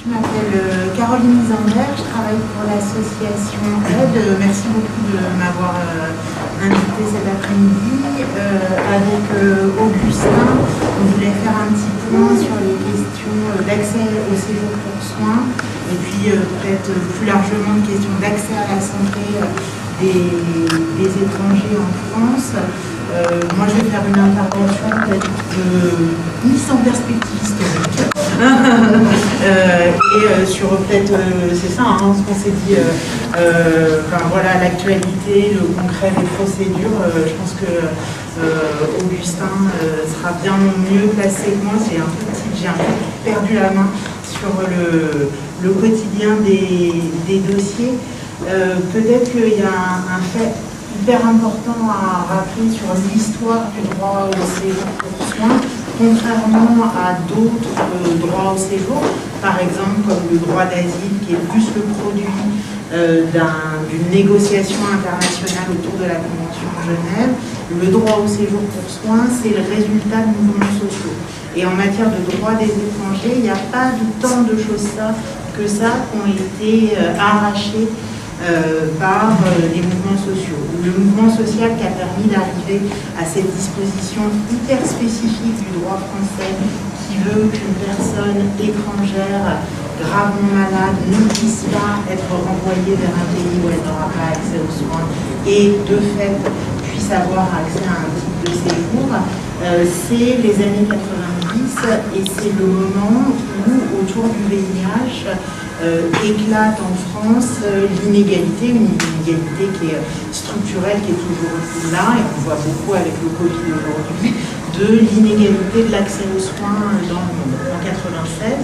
Je m'appelle Caroline Zander, je travaille pour l'association Aide. Merci beaucoup de m'avoir invité cet après-midi. Avec Augustin, on voulait faire un petit point sur les questions d'accès au séjour pour soins et puis peut-être plus largement une question d'accès à la santé des étrangers en France. Moi, je vais faire une intervention peut-être mise en perspective historique. Et sur peut-être, c'est ça, hein, ce qu'on s'est dit, voilà, l'actualité, le concret des procédures. Je pense que Augustin sera bien mieux placé que moi. J'ai un peu perdu la main sur le quotidien des dossiers. Peut-être qu'il y a un fait hyper important à rappeler sur l'histoire du droit au séjour pour soins, contrairement à d'autres droits au séjour, par exemple comme le droit d'asile qui est plus le produit d'une négociation internationale autour de la Convention de Genève. Le droit au séjour pour soins, c'est le résultat de mouvements sociaux. Et en matière de droit des étrangers, il n'y a pas tant de choses que ça qui ont été arrachées par les mouvements sociaux. Le mouvement social qui a permis d'arriver à cette disposition hyper spécifique du droit français qui veut qu'une personne étrangère gravement malade ne puisse pas être renvoyée vers un pays où elle n'aura pas accès aux soins et de fait puisse avoir accès à un type de séjour, c'est les années 90 et c'est le moment où autour du VIH éclate en France l'inégalité, une inégalité qui est structurelle, qui est toujours là, et on voit beaucoup avec le Covid aujourd'hui, de l'inégalité de l'accès aux soins dans le monde. En 1996,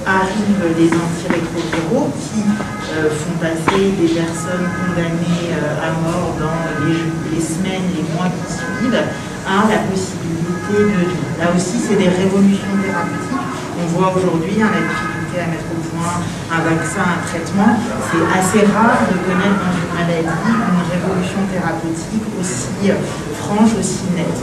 arrivent les antirétroviraux qui font passer des personnes condamnées à mort dans les semaines, les mois qui suivent, à la possibilité de vivre. Là aussi, c'est des révolutions thérapeutiques. On voit aujourd'hui la difficulté à mettre au point un vaccin, un traitement. C'est assez rare de connaître dans une maladie une révolution thérapeutique aussi franche, aussi nette.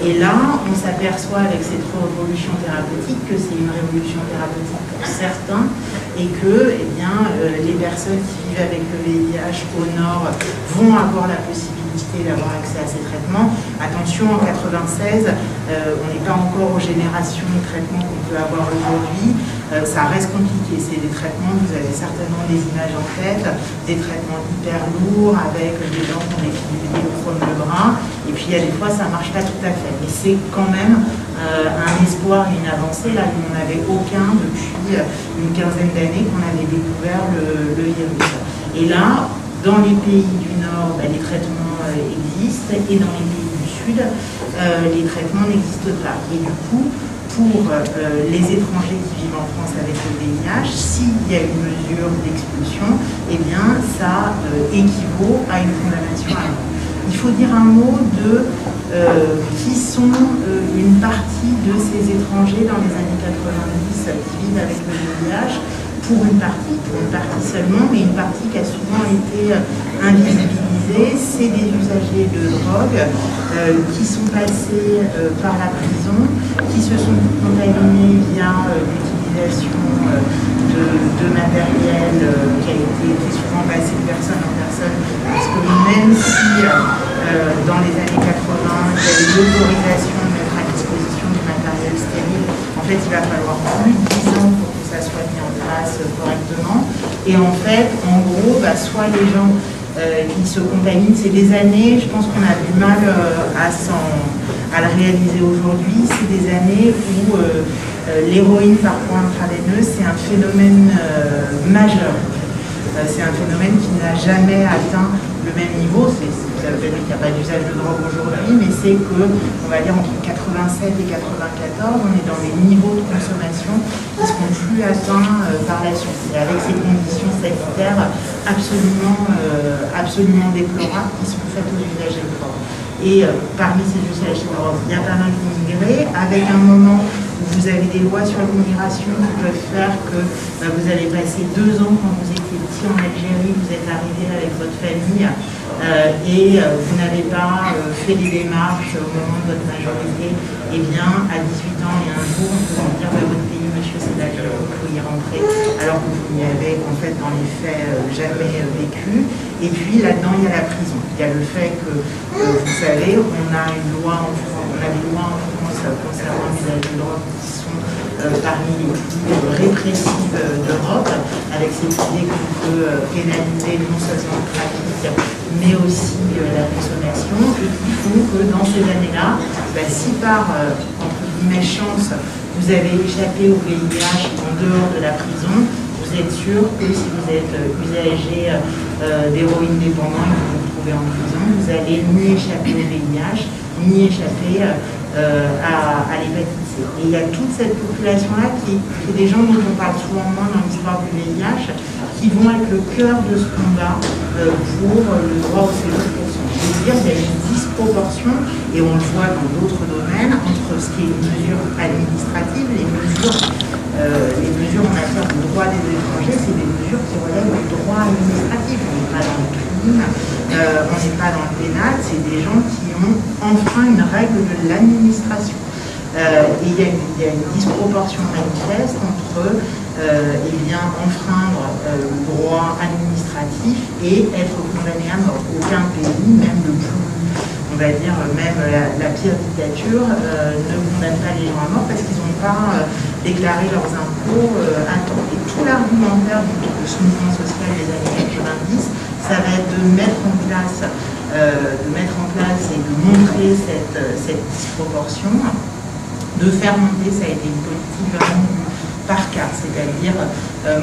Et là, on s'aperçoit avec cette révolution thérapeutique que c'est une révolution thérapeutique pour certains et que les personnes qui vivent avec le VIH au nord vont avoir la possibilité d'avoir accès à ces traitements. Attention, en 1996, on n'est pas encore aux générations de traitements qu'on peut avoir aujourd'hui. Ça reste compliqué. C'est des traitements, vous avez certainement des images en tête, des traitements hyper lourds avec des gens qui ont des fibrillés le bras. Et puis il y a des fois, ça ne marche pas tout à fait. Mais c'est quand même un espoir et une avancée là où on n'avait aucun depuis une quinzaine d'années qu'on avait découvert le virus. Et là, dans les pays du Nord, les traitements existent et dans les pays du Sud, les traitements n'existent pas. Et du coup, pour les étrangers qui vivent en France avec le VIH, s'il y a une mesure d'expulsion, ça équivaut à une condamnation à mort. Il faut dire un mot de qui sont une partie de ces étrangers dans les années 90 qui vivent avec le VIH. Pour une partie seulement, mais une partie qui a souvent été invisibilisée, c'est des usagers de drogue qui sont passés par la prison, qui se sont contaminés via l'utilisation de matériel qui est souvent passé de personne en personne, parce que même si dans les années 80, il y a eu l'autorisation de mettre à disposition du matériel stérile, en fait il va falloir plus de 10 ans pour que ça soit mis en place correctement. Et en fait, en gros, soit les gens qui se contaminent, c'est des années, je pense qu'on a du mal à le réaliser aujourd'hui, c'est des années où l'héroïne par point intraveineuse, c'est un phénomène majeur. C'est un phénomène qui n'a jamais atteint le même niveau. Ça veut dire qu'il n'y a pas d'usage de drogue aujourd'hui, mais c'est que, on va dire, entre 87 et 94, on est dans les niveaux de consommation qui ne seront plus atteints par la suite. Et avec ces conditions sanitaires absolument déplorables qui sont faites aux usagers de drogue. Et parmi ces usagers de drogue, il y a pas mal d'immigrés, avec un moment où vous avez des lois sur l'immigration qui peuvent faire que vous allez passer 2 ans quand vous étiez petit en Algérie, vous êtes arrivé avec votre famille et vous n'avez pas fait les démarches au moment de votre majorité. Eh bien, à 18 ans et un jour, on peut vous dire votre pays, monsieur, c'est l'Algérie, vous pouvez y rentrer. alors que vous n'y avez en fait dans les faits jamais vécu. Et puis là-dedans, il y a la prison. Il y a le fait que, vous savez, on a une loi en France, on a des lois en France concernant l'usage de drogue qui sont parmi les plus répressives d'Europe, avec cette idée qu'on peut pénaliser non seulement le trafic, mais aussi la consommation, et qui font que dans ces années-là, si par entre guillemets chance, vous avez échappé au VIH en dehors de la prison, vous êtes sûr que si vous êtes usager d'héroïne dépendant et que vous vous trouvez en prison, vous allez ni échapper au VIH, ni échapper à l'hépatite C. Et il y a toute cette population-là qui est des gens dont on parle souvent moins dans l'histoire du VIH, qui vont être le cœur de ce combat pour le droit au séjour pour son. Je veux dire, il y a une disproportion, et on le voit dans d'autres domaines, entre ce qui est une mesure administrative, les mesures en matière de droit des étrangers, c'est des mesures qui relèvent du droit administratif. On n'est pas dans le crime, on n'est pas dans le pénal, c'est des gens qui ont enfreint une règle de l'administration. Et il y a une disproportion manifeste entre enfreindre le droit administratif et être condamné à mort. Aucun pays, même le plus, on va dire, même la pire dictature, ne condamne pas les gens à mort parce qu'ils n'ont pas déclaré leurs impôts à temps. Et tout l'argumentaire de ce mouvement social des années 90, ça va être de mettre en place et de montrer cette disproportion, de faire monter, ça a été une politique vraiment par cas, c'est-à-dire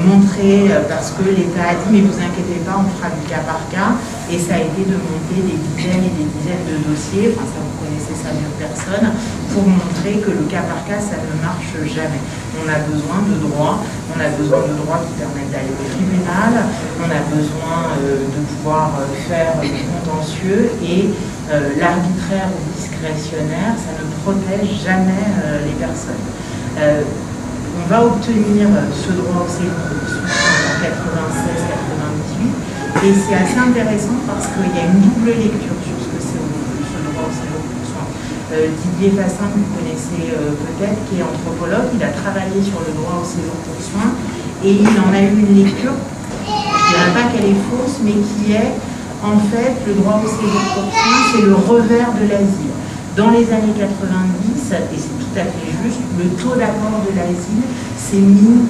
montrer, parce que l'État a dit mais vous inquiétez pas, on fera du cas par cas, et ça a été de monter des dizaines et des dizaines de dossiers, enfin ça vous connaissez ça mieux que personne, pour montrer que le cas par cas ça ne marche jamais. On a besoin de droits, on a besoin de droits qui permettent d'aller au tribunal, on a besoin de pouvoir faire du contentieux, et l'arbitraire ou discrétionnaire, ça ne protège jamais les personnes. On va obtenir ce droit au séjour en 96-98, et c'est assez intéressant parce qu'il y a une double lecture sur ce que c'est ce droit au séjour pour soins. Didier Fassin, que vous connaissez peut-être, qui est anthropologue, il a travaillé sur le droit au séjour pour soins, et il en a eu une lecture, je ne dirais pas qu'elle est fausse, mais qui est, en fait, le droit au séjour pour soins, c'est le revers de l'asile. Dans les années 90, et c'est tout à fait juste, le taux d'accord de l'asile s'est mis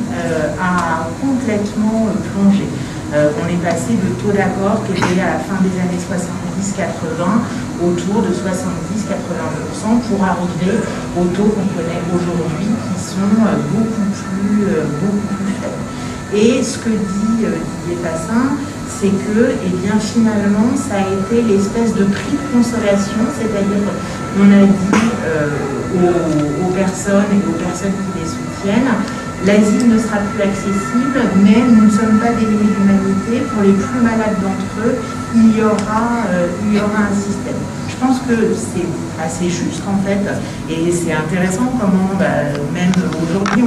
à complètement plonger. On est passé de taux d'accord qui était à la fin des années 70-80 autour de 70-80% pour arriver aux taux qu'on connaît aujourd'hui qui sont beaucoup plus faibles. Et ce que dit Didier Fassin, c'est que finalement, ça a été l'espèce de prix de consolation, c'est-à-dire qu'on a dit aux personnes et aux personnes qui les soutiennent, l'asile ne sera plus accessible, mais nous ne sommes pas dénués d'humanité. Pour les plus malades d'entre eux, il y aura un système. Je pense que c'est assez juste en fait, et c'est intéressant comment même aujourd'hui on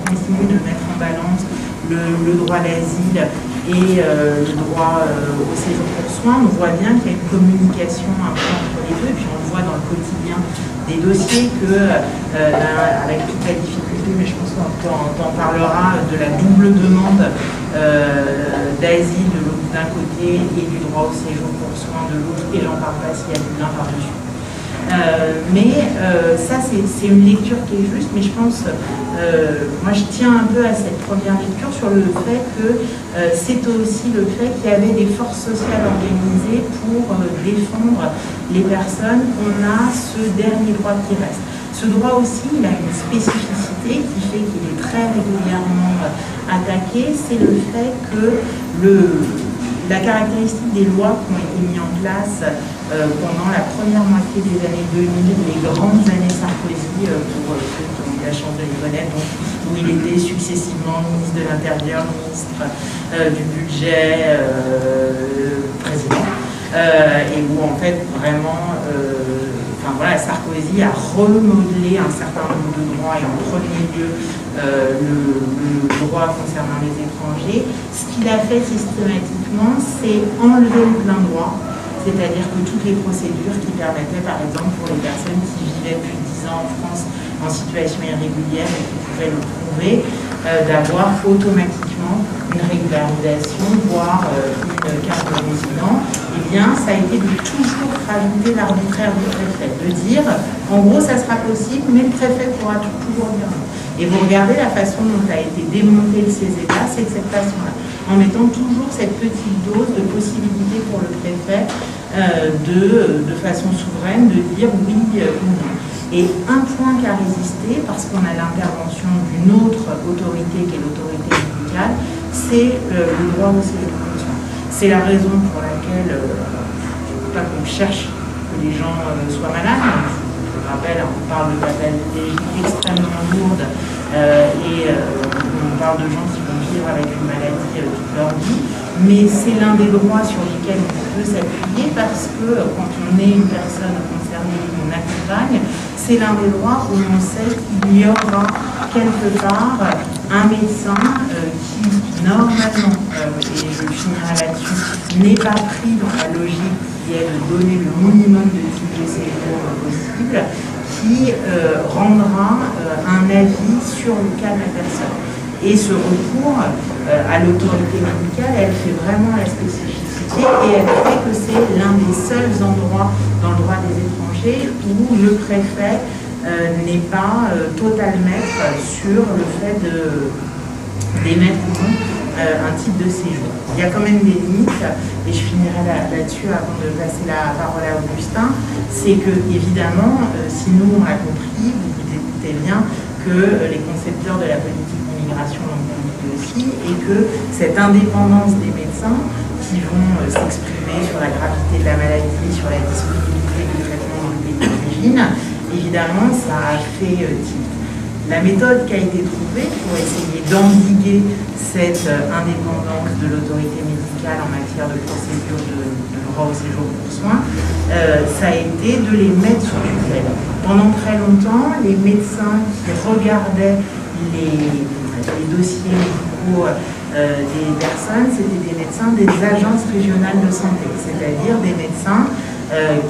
continue de mettre en balance le droit d'asile et le droit au séjour pour soins. On voit bien qu'il y a une communication un peu entre les deux, et puis on le voit dans le quotidien des dossiers que, avec toute la difficulté, mais je pense qu'on en parlera, de la double demande d'asile d'un côté et du droit au séjour pour soins de l'autre, et j'en parle pas s'il y a du l'un par-dessus. Ça c'est une lecture qui est juste, mais je pense, moi je tiens un peu à cette première lecture sur le fait que c'est aussi le fait qu'il y avait des forces sociales organisées pour défendre les personnes. On a ce dernier droit qui reste. Ce droit aussi, il a une spécificité qui fait qu'il est très régulièrement attaqué, c'est le fait que la caractéristique des lois qui ont été mises en place pendant la première moitié des années 2000, les grandes années Sarkozy, pour ceux qui ont eu la chance de les connaître, où il était successivement ministre de l'Intérieur, ministre du Budget, président, et où en fait vraiment, Sarkozy a remodelé un certain nombre de droits, et en premier lieu le droit concernant les étrangers. Ce qu'il a fait systématiquement, c'est enlever le plein droit, c'est-à-dire que toutes les procédures qui permettaient, par exemple, pour les personnes qui vivaient plus de 10 ans en France, en situation irrégulière et qui pourraient le prouver, d'avoir automatiquement une régularisation, voire une carte de résident. Eh bien, ça a été de toujours rajouter l'arbitraire du préfet, de dire, en gros, ça sera possible, mais le préfet pourra toujours dire non. Et vous regardez la façon dont a été démonté le CESEDA, c'est de cette façon-là, en mettant toujours cette petite dose de possibilité pour le préfet de façon souveraine de dire oui ou non. Et un point qui a résisté, parce qu'on a l'intervention d'une autre autorité qui est l'autorité médicale, c'est le droit au séjour. C'est la raison pour laquelle, je ne veux pas qu'on cherche que les gens soient malades. Je vous rappelle, on parle de pathologie extrêmement lourde et on parle de gens qui vont vivre avec une maladie toute leur vie. Mais c'est l'un des droits sur lesquels on peut s'appuyer parce que quand on est une personne concernée et qu'on accompagne, c'est l'un des droits où on sait qu'il y aura quelque part un médecin qui, normalement, et je finirai là-dessus, n'est pas pris dans la logique qui est de donner le minimum de type de séjour possible, qui rendra un avis sur le cas de la personne. Et ce recours à l'autorité médicale, elle fait vraiment la spécificité et elle fait que c'est l'un des seuls endroits dans le droit des étrangers où le préfet n'est pas total maître sur le fait d'émettre ou non un type de séjour. Il y a quand même des limites, et je finirai là-dessus avant de passer la parole à Augustin, c'est que, évidemment, si nous on l'a compris, vous vous écoutez bien, que les concepteurs de la politique d'immigration l'ont compris aussi, et que cette indépendance des médecins qui vont s'exprimer sur la gravité de la maladie, sur la disponibilité du traitement dans le pays d'origine, évidemment, ça a fait tilt. La méthode qui a été trouvée pour essayer d'endiguer cette indépendance de l'autorité médicale en matière de procédure de droit au séjour pour soins, ça a été de les mettre sous tutelle. Pendant très longtemps, les médecins qui regardaient les dossiers médicaux des personnes, c'était des médecins des agences régionales de santé, c'est-à-dire des médecins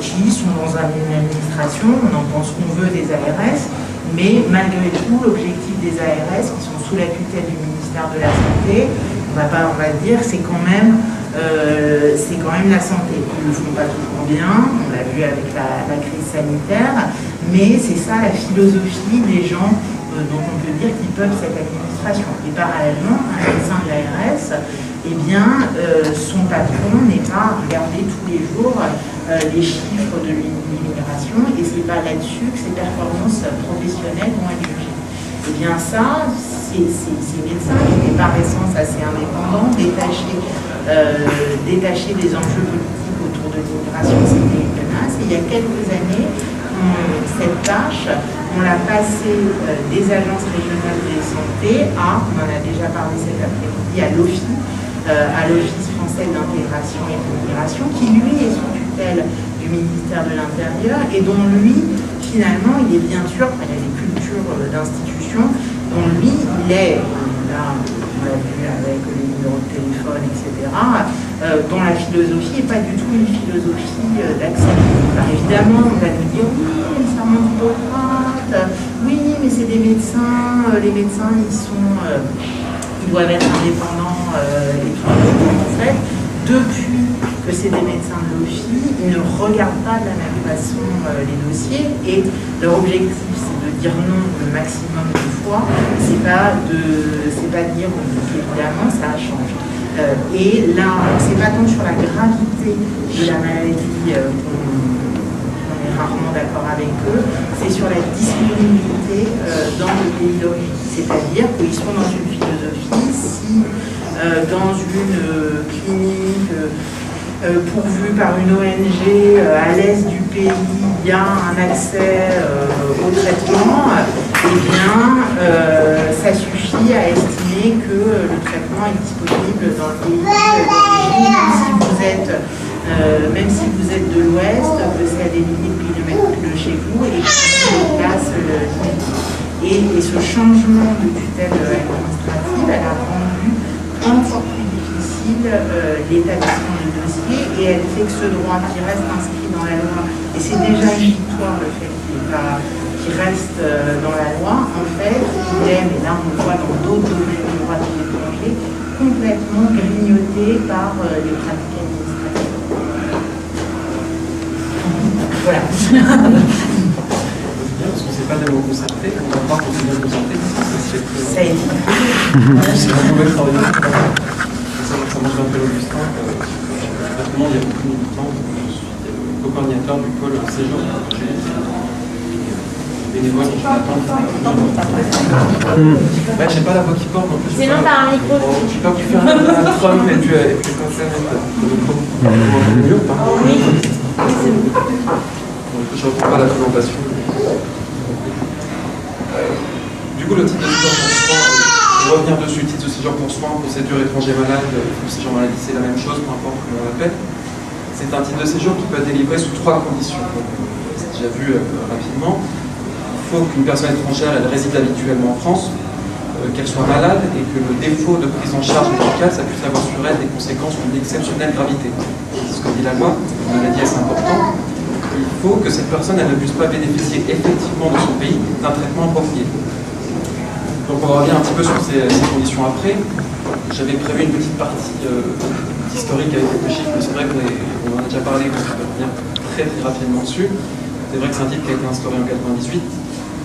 qui sont dans une administration, on en pense qu'on veut, des ARS, mais malgré tout, l'objectif des ARS, qui sont sous la tutelle du ministère de la Santé, on va dire, c'est quand même la santé. Ils ne le font pas toujours bien, on l'a vu avec la crise sanitaire, mais c'est ça la philosophie des gens dont on peut dire qu'ils peuvent cette administration. Et parallèlement, un médecin de l'ARS, eh bien, son patron n'est pas à regarder tous les jours les chiffres de l'immigration, et c'est pas là-dessus que ses performances professionnelles vont être jugées. Eh bien ça, ces médecins qui étaient par essence assez indépendants, détachés des enjeux politiques autour de l'immigration, c'était une menace. Et il y a quelques années, cette tâche, on l'a passée des agences régionales de santé à, on en a déjà parlé cet après-midi, à l'OFII, à l'Office français d'intégration et de migration, qui lui est sous tutelle du ministère de l'Intérieur et dont lui, finalement, il est bien sûr, il y a des cultures d'institutions, dont lui, il est, là, on l'a vu avec les numéros de téléphone, etc., dont la philosophie n'est pas du tout une philosophie d'accès. Alors évidemment, on va nous dire, oui, le serment d'Hippocrate, oui, mais c'est des médecins, les médecins, ils doivent être indépendants et tout. En fait, depuis que c'est des médecins de l'OFII, ils ne regardent pas de la même façon les dossiers et leur objectif c'est de dire non le maximum de fois, c'est pas de dire évidemment ça change. Et là, c'est pas tant sur la gravité de la maladie qu'on est rarement d'accord avec eux, c'est sur la disponibilité dans le pays d'origine. C'est-à-dire qu'ils sont dans une philosophie, si dans une clinique pourvue par une ONG à l'est du pays, il y a un accès au traitement, eh bien, ça suffit à estimer que le traitement est disponible dans le pays d'origine, même si vous êtes de l'Ouest, que c'est à des milliers de kilomètres de chez vous et que c'est place et ce changement de tutelle administrative, elle a rendu encore plus difficile l'établissement du dossier et elle fait que ce droit qui reste inscrit dans la loi, et c'est déjà une victoire le fait qu'il qui reste dans la loi, en fait, il est, mais là on le voit dans d'autres domaines du droit de l'étranger, complètement grignoté par les pratiques administratives. Voilà. Parce qu'on ne sait pas des mots concertés, on va voir qu'on s'est bien concerté, parce que ça se fait très... Ça est dit. C'est un mauvais travail. Ça mange un peu l'Augustin. Exactement, il y a beaucoup de militants. Je suis co-coordinateur du pôle séjour. Bénévole qui m'attendent. Ouais, je n'ai pas la voix qui porte en plus. Sinon, t'as un micro. Je ne sais pas vous faire un Trump et puis passer à mettre le micro. Mieux ou pas? Oui, c'est bon. Je ne reprends pas la présentation. Du coup, le titre de séjour pour soins, on va revenir dessus, titre de séjour pour soins, procédure étranger malade, séjour maladie, c'est la même chose, peu importe comment on l'appelle. C'est un titre de séjour qui peut être délivré sous 3 conditions. C'est déjà vu rapidement. Il faut qu'une personne étrangère elle réside habituellement en France, qu'elle soit malade et que le défaut de prise en charge médicale, ça puisse avoir sur elle des conséquences d'une exceptionnelle gravité. C'est ce que dit la loi, on l'a dit, c'est important. Il faut que cette personne elle ne puisse pas bénéficier effectivement de son pays d'un traitement approprié. Donc on va revenir un petit peu sur ces conditions après. J'avais prévu une petite partie historique avec quelques chiffres, mais c'est vrai qu'on en a déjà parlé, donc je vais revenir très rapidement dessus. C'est vrai que c'est un titre qui a été instauré en 1998.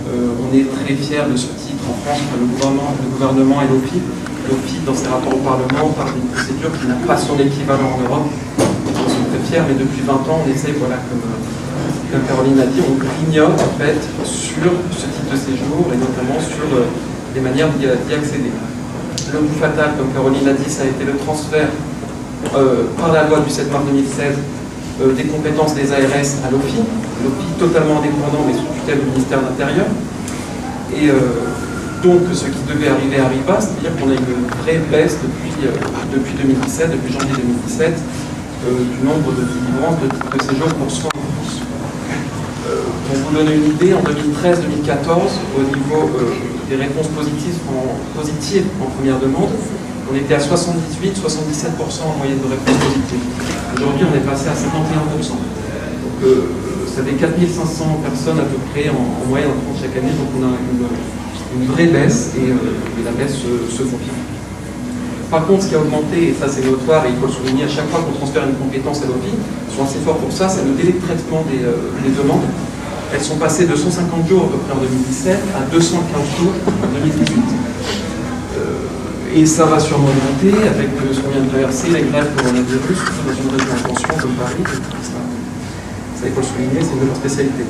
On est très fiers de ce titre en France, le gouvernement et l'OFIP. L'OFIP, dans ses rapports au Parlement, parle d'une procédure qui n'a pas son équivalent en Europe. On est très fiers, mais depuis 20 ans, on essaie, voilà, comme Caroline a dit, on grignote en fait sur ce type de séjour et notamment sur les manières d'y accéder. Le coup fatal, comme Caroline l'a dit, ça a été le transfert par la loi du 7 mars 2016 des compétences des ARS à l'OFI. L'OFI totalement indépendant mais sous tutelle du ministère de l'Intérieur. Et donc ce qui devait arriver arriva, c'est-à-dire qu'on a une vraie baisse depuis 2017, depuis janvier 2017, du nombre de délivrances de titres de séjour pour soins en France. Pour vous donner une idée, en 2013-2014, au niveau des réponses positives en première demande, on était à 78-77% en moyenne de réponses positives. Aujourd'hui, on est passé à 51%. Donc, ça fait 4500 personnes à peu près en moyenne en France chaque année, donc on a une vraie baisse et la baisse se confirme. Par contre, ce qui a augmenté, et ça c'est notoire et il faut le souligner, à chaque fois qu'on transfère une compétence à l'OFI, ils sont assez forts pour ça, c'est le délai de traitement des demandes. Elles sont passées de 150 jours à peu près en 2017 à 215 jours en 2018. Et ça va sûrement augmenter avec ce qu'on vient de traverser, les grèves coronavirus, dans une région en tension comme Paris. Ça, il faut le souligner, c'est une de leurs spécialités.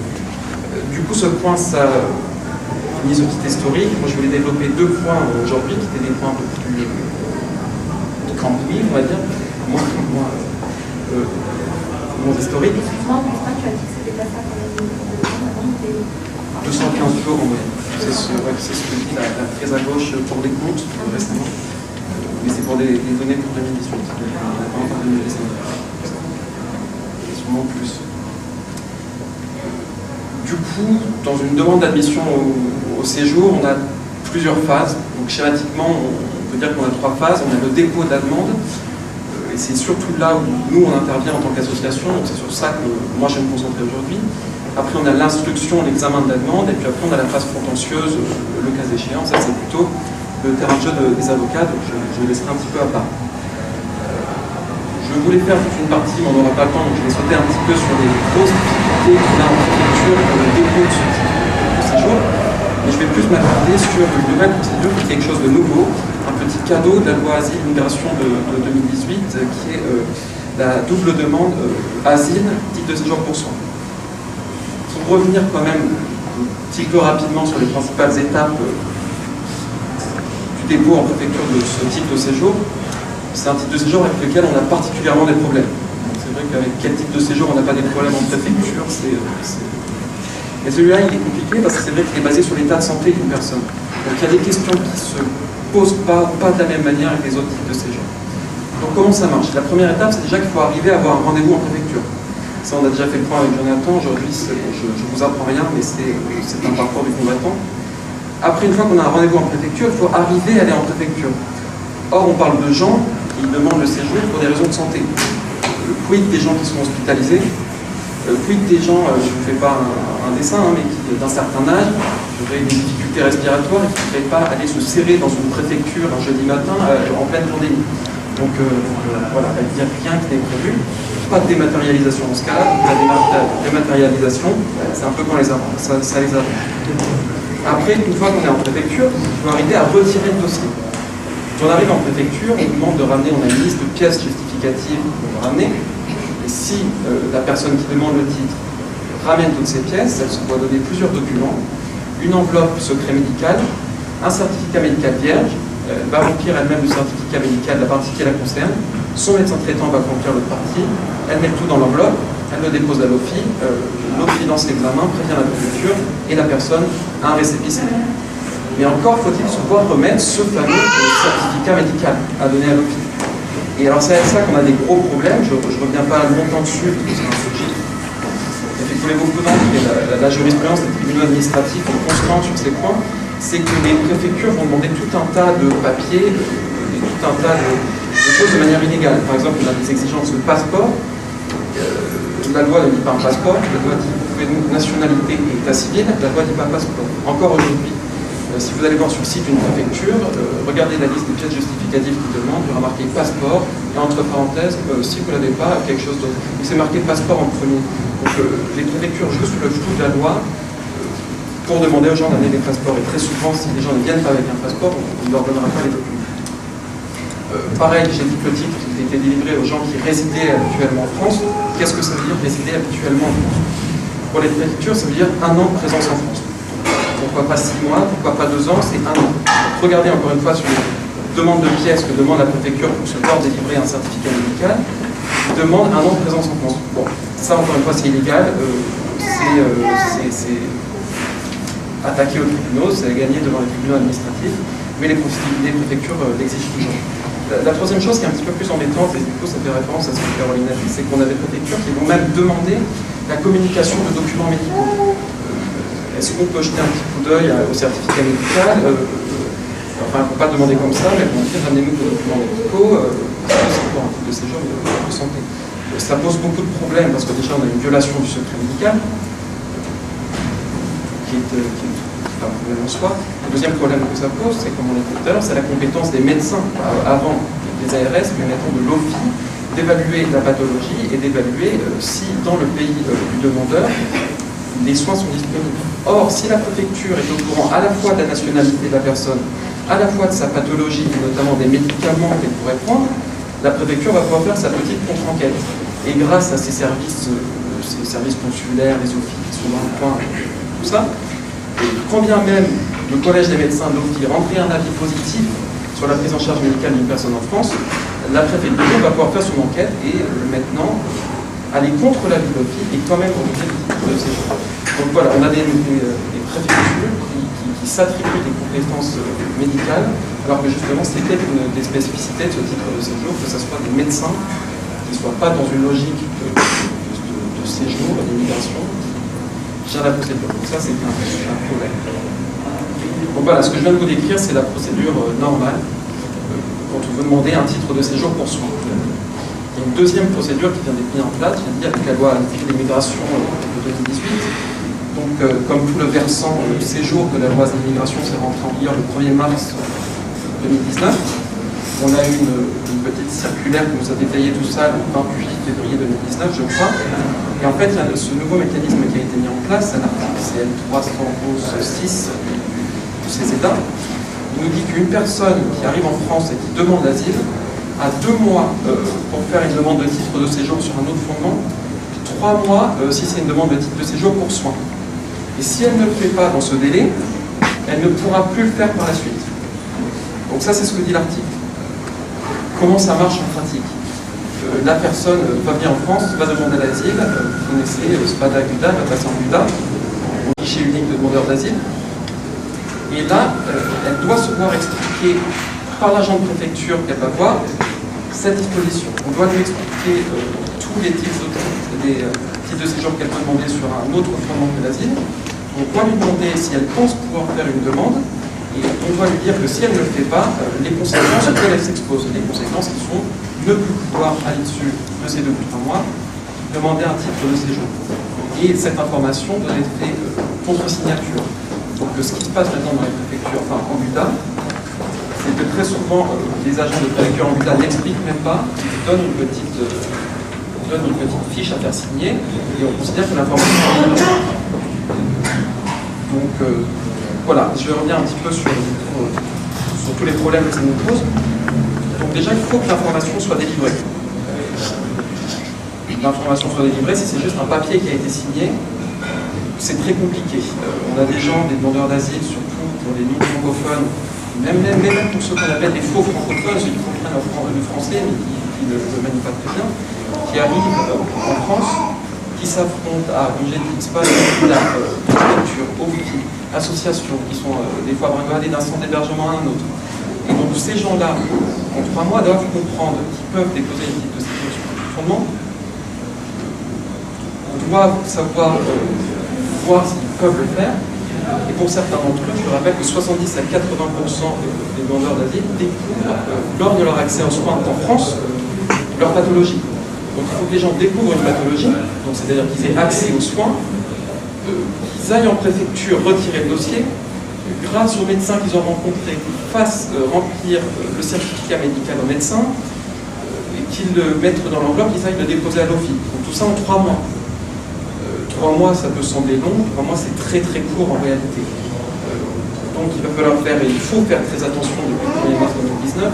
Du coup, ce point, ça finit ce petit historique. Moi, je voulais développer 2 points aujourd'hui, qui étaient des points un peu plus cambouis, on va dire, moins historiques. Excuse-moi, pourquoi tu as dit que c'était pas ça quand même 215 jours en moyenne. C'est ce que dit la prise à gauche pour les comptes récemment. Mais c'est pour des données pour 2018. On n'a pas encore 2019. Et sûrement plus. Du coup, dans une demande d'admission au séjour, on a plusieurs phases. Donc schématiquement, on peut dire qu'on a 3 phases. On a le dépôt de la demande. Et c'est surtout là où nous, on intervient en tant qu'association. Donc c'est sur ça que moi, je vais me concentrer aujourd'hui. Après, on a l'instruction, l'examen de la demande, et puis après, on a la phase contentieuse, le cas échéant. Ça, c'est plutôt le terrain de jeu des avocats, donc je le laisserai un petit peu à part. Je voulais faire toute une partie, mais on n'aura pas le temps, donc je vais sauter un petit peu sur les grosses difficultés qu'on a en préfecture pour le dépôt de ce type de séjour. Mais je vais plus m'attarder sur une nouvelle procédure qui est quelque chose de nouveau, un petit cadeau de la loi Asile Immigration de 2018, qui est la double demande asile, titre de séjour pour soins. Pour revenir quand même un petit peu rapidement sur les principales étapes du dépôt en préfecture de ce type de séjour, c'est un type de séjour avec lequel on a particulièrement des problèmes. C'est vrai qu'avec quel type de séjour on n'a pas des problèmes en préfecture, mais celui-là il est compliqué parce que c'est vrai qu'il est basé sur l'état de santé d'une personne. Donc il y a des questions qui ne se posent pas de la même manière avec les autres types de séjours. Donc comment ça marche? La première étape, c'est déjà qu'il faut arriver à avoir un rendez-vous en préfecture. Ça, on a déjà fait le point avec Jonathan. Aujourd'hui, je ne vous apprends rien, mais c'est un parcours du combattant. Après, une fois qu'on a un rendez-vous en préfecture, il faut arriver à aller en préfecture. Or, on parle de gens qui demandent le séjour pour des raisons de santé. Quid des gens qui sont hospitalisés, Quid des gens, je ne fais pas un dessin, hein, mais qui, d'un certain âge, auraient des difficultés respiratoires et qui ne pourraient pas aller se serrer dans une préfecture un jeudi matin en pleine pandémie. Donc voilà, il n'y a rien qui n'est prévu. Pas de dématérialisation en ce cas-là. La dématérialisation, c'est un peu quand les avance, ça les avance. Après, une fois qu'on est en préfecture, il faut arriver à retirer le dossier. Quand on arrive en préfecture, on demande de ramener, on a une liste de pièces justificatives qu'on doit ramener. Et si la personne qui demande le titre ramène toutes ces pièces, elle se doit donner plusieurs documents, une enveloppe secret médical, un certificat médical vierge, elle va remplir elle-même le certificat médical de la partie qui la concerne, son médecin traitant va remplir l'autre partie, elle met tout dans l'enveloppe, elle le dépose à l'OFI, l'OFI lance l'examen, prévient la préfecture et la personne a un récépissé. Mais encore faut-il se voir remettre ce fameux certificat médical à donner à l'OFI. Et alors c'est avec ça qu'on a des gros problèmes, je ne reviens pas longtemps dessus, parce que c'est un sujet qui a fait couler beaucoup d'encre, et la jurisprudence des tribunaux administratifs est constante sur ces points, c'est que les préfectures vont demander tout un tas de papiers, et tout un tas de choses de manière inégale. Par exemple, on a des exigences de passeport, la loi ne dit pas un passeport, la loi dit nationalité et état civil, la loi ne dit pas passeport. Encore aujourd'hui, si vous allez voir sur le site d'une préfecture, regardez la liste des pièces justificatives qui demandent, il y aura marqué passeport, et entre parenthèses, si vous ne l'avez pas, quelque chose d'autre. C'est marqué passeport en premier. Donc les préfectures jouent sur le flou de la loi pour demander aux gens d'amener des passeports. Et très souvent, si les gens ne viennent pas avec un passeport, on ne leur donnera pas les documents. Pareil, j'ai dit que le titre était délivré aux gens qui résidaient habituellement en France. Qu'est-ce que ça veut dire résider habituellement en France? Pour les préfectures, ça veut dire 1 an de présence en France. Pourquoi pas 6 mois, pourquoi pas 2 ans, c'est 1 an. Regardez encore une fois sur les demandes de pièces que demande la préfecture pour se voir délivrer un certificat médical, demande 1 an de présence en France. Bon, ça encore une fois c'est illégal, c'est attaquer aux tribunaux, c'est gagner devant les tribunaux administratifs, mais les préfectures l'exigent toujours. La troisième chose qui est un petit peu plus embêtante, et du coup ça fait référence à ce que Caroline a dit, c'est qu'on a des préfectures qui vont même demander la communication de documents médicaux. Est-ce qu'on peut jeter un petit coup d'œil au certificat médical? Enfin, il ne faut pas demander comme ça, mais on dit ramenez-nous des documents médicaux, parce que c'est pour un titre de séjour de santé. Ça pose beaucoup de problèmes, parce que déjà on a une violation du secret médical, qui est pas un problème en soi. Le deuxième problème que ça pose, c'est comme on l'a dit tout à l'heure, c'est la compétence des médecins, avant des ARS, mais maintenant de l'OFI, d'évaluer la pathologie et d'évaluer si dans le pays du demandeur, les soins sont disponibles. Or, si la préfecture est au courant à la fois de la nationalité de la personne, à la fois de sa pathologie, notamment des médicaments qu'elle pourrait prendre, la préfecture va pouvoir faire sa petite contre-enquête. Et grâce à ces services consulaires, les offices qui sont dans le coin, tout ça, et quand bien même le collège des médecins d'OFI rentrait un avis positif sur la prise en charge médicale d'une personne en France, la préfecture va pouvoir faire son enquête et maintenant aller contre l'avis d'OFI et quand même refuser le titre de séjour. Donc voilà, on a des préfectures qui s'attribuent des compétences médicales, alors que justement c'était une des spécificités de ce titre de séjour, que ce soit des médecins qui ne soient pas dans une logique de séjour, d'immigration, qui gèrent la procédure. Donc ça c'est un problème. Donc voilà, ce que je viens de vous décrire, c'est la procédure normale quand on veut demander un titre de séjour pour soi. Il y a une deuxième procédure qui vient d'être mise en place, j'ai dit avec la loi de l'immigration de 2018. Donc, comme tout le versant séjour de la loi de l'immigration s'est rentré en vigueur le 1er mars 2019, on a eu une petite circulaire qui nous a détaillé tout ça le 28 février 2019, je crois. Et en fait, il y a ce nouveau mécanisme qui a été mis en place, à l'article CL 311-6 de ces États. Il nous dit qu'une personne qui arrive en France et qui demande l'asile a 2 mois pour faire une demande de titre de séjour sur un autre fondement, 3 mois si c'est une demande de titre de séjour pour soins. Et si elle ne le fait pas dans ce délai, elle ne pourra plus le faire par la suite. Donc ça, c'est ce que dit l'article. Comment ça marche en pratique? La personne va venir en France, va demander l'asile, vous connaissez SPADA GUDA, va passer en GUDA, au guichet unique de demandeurs d'asile. Et là, elle doit se voir expliquer par l'agent de préfecture qu'elle va voir cette disposition. On doit lui expliquer tous les titres de séjour qu'elle peut demander sur un autre fondement que l'asile. On doit lui demander si elle pense pouvoir faire une demande, et on doit lui dire que si elle ne le fait pas, les conséquences auxquelles elle s'expose, les conséquences qui sont ne plus pouvoir, à l'issue de ces 2 ou 3 mois, demander un titre de séjour. Et cette information doit être faite contre-signature. Donc ce qui se passe maintenant dans les préfectures, enfin en Utah, c'est que très souvent les agents de préfecture en Utah n'expliquent même pas, ils donnent une petite fiche à faire signer et on considère que l'information est innocente. Donc voilà, je vais revenir un petit peu sur tous les problèmes que ça nous pose. Donc déjà, il faut que l'information soit délivrée. L'information soit délivrée, si c'est juste un papier qui a été signé, c'est très compliqué. On a des gens, des demandeurs d'asile, surtout pour les non-francophones, même pour ceux qu'on appelle les faux francophones, ceux qui comprennent le français mais qui ne le manient pas très bien, qui arrivent en France, qui s'affrontent à, comme j'ai dit, espace, préfecture, outils, associations, qui sont des fois bringalés d'un centre d'hébergement à un autre. Et donc ces gens-là, en 3 mois, doivent comprendre qu'ils peuvent déposer une petite de sécurité sur le fondement. On doit savoir voir s'ils peuvent le faire. Et pour certains d'entre eux, je rappelle que 70 à 80% des demandeurs d'asile découvrent, lors de leur accès aux soins en France, leur pathologie. Donc il faut que les gens découvrent une pathologie, donc c'est-à-dire qu'ils aient accès aux soins, qu'ils aillent en préfecture retirer le dossier, grâce aux médecins qu'ils ont rencontrés, qu'ils fassent remplir le certificat médical au médecin, et qu'ils le mettent dans l'enveloppe, qu'ils aillent le déposer à l'OFII. Donc tout ça en 3 mois. 3 mois, ça peut sembler long, 3 mois, c'est très très court en réalité. Donc il va falloir faire, et il faut faire très attention depuis le 1er mars 2019,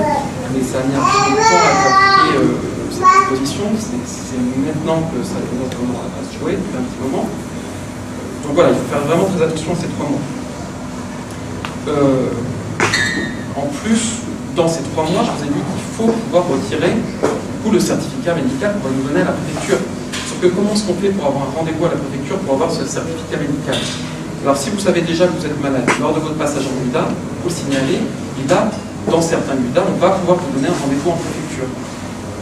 mais ça a mis un petit peu de temps à appliquer cette disposition, c'est maintenant que ça commence à se jouer depuis un petit moment. Donc voilà, il faut faire vraiment très attention à ces 3 mois. En plus, dans ces 3 mois, je vous ai dit qu'il faut pouvoir retirer le certificat médical pour nous donner à la préfecture. Sauf que comment est-ce qu'on fait pour avoir un rendez-vous à la préfecture pour avoir ce certificat médical? Alors si vous savez déjà que vous êtes malade lors de votre passage en Utah, vous le signalez, et là, dans certains Utah, on va pouvoir vous donner un rendez-vous en préfecture.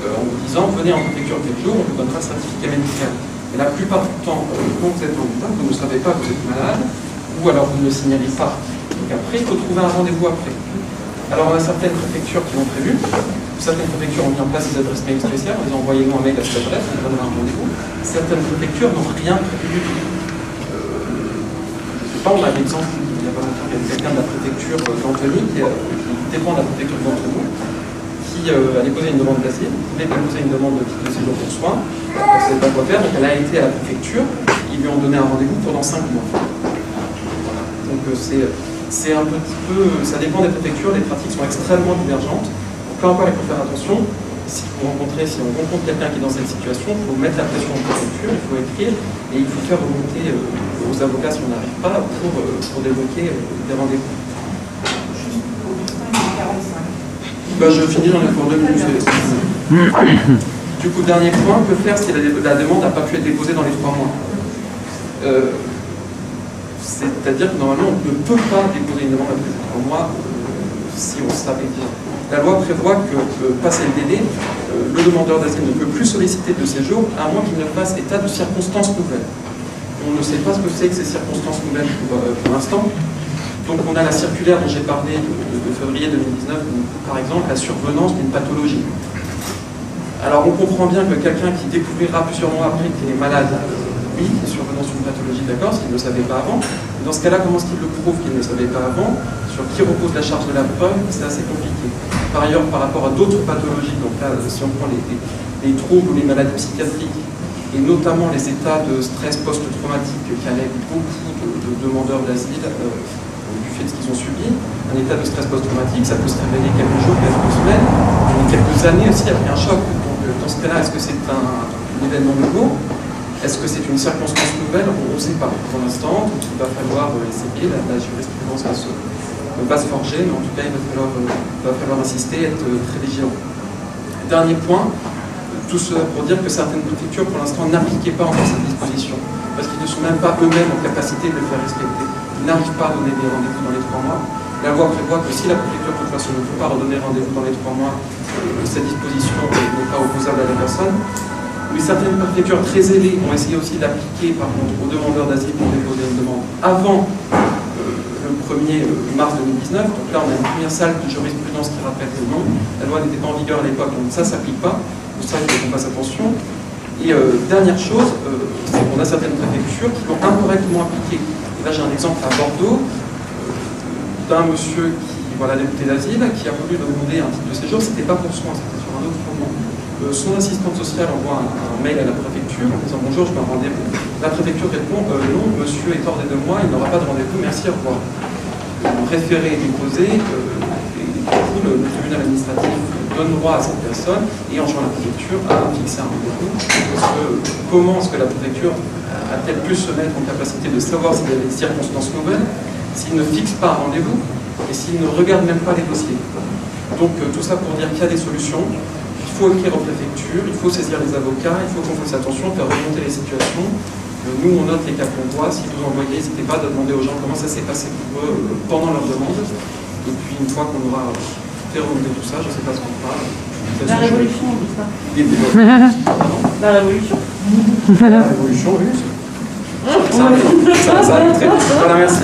En vous disant, venez en préfecture tel jour, on vous donnera un certificat médical. Et la plupart du temps, quand vous êtes en Utah, vous ne savez pas que vous êtes malade, ou alors vous ne le signalez pas. Donc après, il faut trouver un rendez-vous après. Alors on a certaines préfectures qui l'ont prévu. Certaines préfectures ont mis en place des adresses mail spéciales, en disant envoyez-nous un mail à cette adresse, on vous donnera un rendez-vous. Certaines préfectures n'ont rien prévu du tout. Je ne sais pas, on a l'exemple, il y a pas longtemps, il y a quelqu'un de la préfecture d'Antony, qui dépend de la préfecture d'Antony, qui allait poser une demande d'asile, voulait déposer une demande de titre de séjour pour soins, elle ne savait pas quoi faire, donc elle a été à la préfecture, ils lui ont donné un rendez-vous pendant 5 mois. Voilà. Donc c'est un petit peu, ça dépend des préfectures, les pratiques sont extrêmement divergentes. Donc là encore, il faut faire attention. Si on rencontre quelqu'un qui est dans cette situation, il faut mettre la pression aux préfectures, il faut écrire, et il faut faire remonter aux avocats si on n'arrive pas pour débloquer des rendez-vous. Je finis, j'en ai pour 2 minutes. Du coup, dernier point, que faire si la demande n'a pas pu être déposée dans les 3 mois. C'est-à-dire que normalement, on ne peut pas déposer une demande après 3 mois si on savait bien. La loi prévoit que, passé le délai, le demandeur d'asile ne peut plus solliciter de séjour à moins qu'il ne fasse état de circonstances nouvelles. On ne sait pas ce que c'est que ces circonstances nouvelles pour l'instant. Donc on a la circulaire dont j'ai parlé de février 2019, par exemple la survenance d'une pathologie. Alors on comprend bien que quelqu'un qui découvrira plusieurs mois après qu'il est malade, oui, survenance d'une pathologie, d'accord, s'il ne le savait pas avant. Dans ce cas-là, comment est-ce qu'il le prouve qu'il ne le savait pas avant? Sur qui repose la charge de la preuve? C'est assez compliqué. Par ailleurs, par rapport à d'autres pathologies, donc là, si on prend les troubles ou les maladies psychiatriques, et notamment les états de stress post-traumatique qu'allaient beaucoup de demandeurs d'asile du fait de ce qu'ils ont subi, un état de stress post-traumatique, ça peut se révéler quelques jours, quelques semaines, mais quelques années aussi après un choc. Donc dans ce cas-là, est-ce que c'est un événement nouveau? Est-ce que c'est une circonstance nouvelle? On ne sait pas pour l'instant, donc il va falloir essayer, la jurisprudence ne va se forger, mais en tout cas il va falloir insister, être très vigilant. Dernier point, tout cela pour dire que certaines préfectures pour l'instant n'appliquaient pas encore cette disposition, parce qu'ils ne sont même pas eux-mêmes en capacité de le faire respecter. Ils n'arrivent pas à donner des rendez-vous dans les 3 mois. La loi prévoit que si la préfecture de toute façon ne peut pas redonner rendez-vous dans les 3 mois, cette disposition n'est pas opposable à la personne. Mais certaines préfectures très ailées ont essayé aussi d'appliquer par contre aux demandeurs d'asile pour déposer une demande avant le 1er mars 2019. Donc là on a une première salle de jurisprudence qui rappelle que non, la loi n'était pas en vigueur à l'époque, donc ça ne s'applique pas. Donc ça il faut qu'on fasse attention. Et dernière chose, c'est qu'on a certaines préfectures qui l'ont incorrectement appliqué. Et là, j'ai un exemple à Bordeaux d'un monsieur qui, voilà, député d'asile, qui a voulu demander un titre de séjour. C'était pas pour soins, c'était sur un autre fondement. Son assistante sociale envoie un mail à la préfecture en disant bonjour, je veux un rendez-vous. La préfecture répond non, monsieur est hors des 2 mois, il n'aura pas de rendez-vous, merci, au revoir. Le référé est déposé, et du coup, le tribunal administratif donne droit à cette personne et enjoint la préfecture à fixer un rendez-vous. Parce que comment est-ce que la préfecture a-t-elle pu se mettre en capacité de savoir s'il y a des circonstances nouvelles s'il ne fixe pas un rendez-vous et s'il ne regarde même pas les dossiers? Donc tout ça pour dire qu'il y a des solutions. Il faut écrire aux préfectures, il faut saisir les avocats, il faut qu'on fasse attention, faire remonter les situations. Nous, on note les cas qu'on voit. Si vous envoyez, n'hésitez pas à demander aux gens comment ça s'est passé pour eux pendant leur demande. Et puis, une fois qu'on aura fait remonter tout ça, je ne sais pas ce qu'on fera. La révolution, on dit ça. La révolution. La révolution, oui. Ça arrive très vite. Voilà, merci.